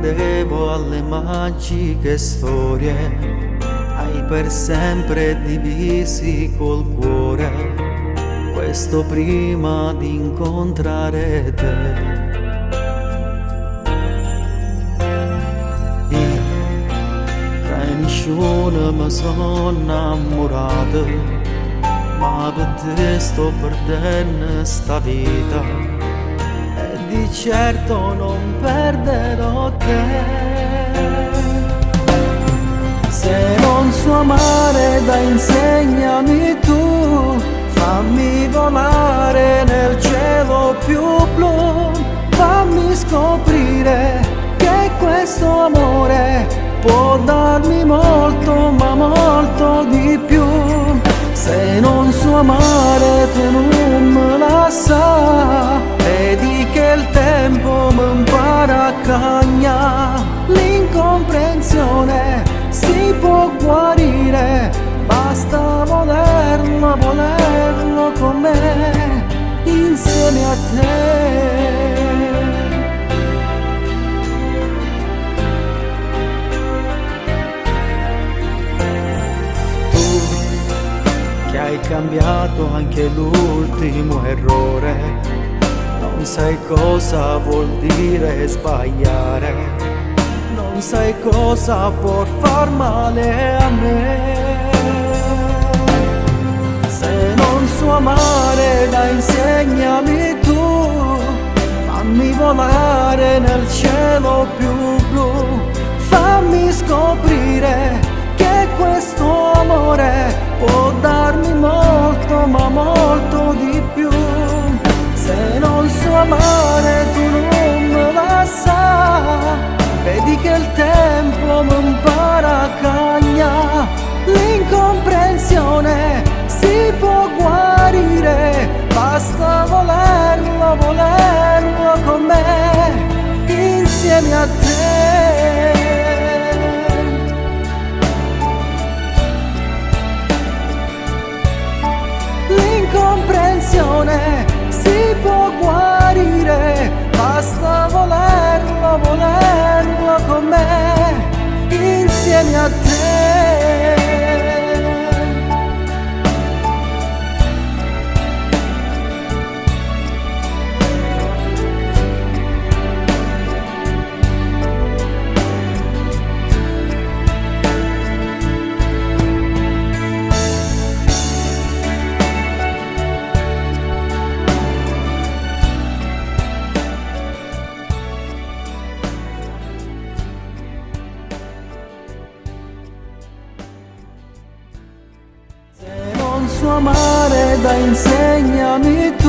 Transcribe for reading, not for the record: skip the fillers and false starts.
credevo alle magiche storie, ai per sempre divisi col cuore, questo prima di incontrare te. Io tra nessuno mi sono innamorato, ma per te sto perdendo sta vita, di certo non perderò te. Se non so amare dai insegnami tu, fammi volare nel cielo più blu, fammi scoprire che questo amore può darmi molto ma molto di più. Se non so amare tu non me la sa, vedi che il tempo mi impara a cagnare. L'incomprensione si può guarire, basta volerlo, volerlo con me, insieme a te. Che hai cambiato anche l'ultimo errore, non sai cosa vuol dire sbagliare, non sai cosa può far male a me. Se non so amare dai insegnami tu, fammi volare nel cielo più blu, fammi scoprire che questo amore può darmi molto ma molto di più. Se non so amare tu non me la sa, vedi che il tempo mi impara a cagnare. L'incomprensione si può guarire, basta volerlo, volerlo con me, insieme a te. L'incomprensione si può guarire, basta volerlo, volerlo con me, insieme a te. Non so amare dai insegnami tu,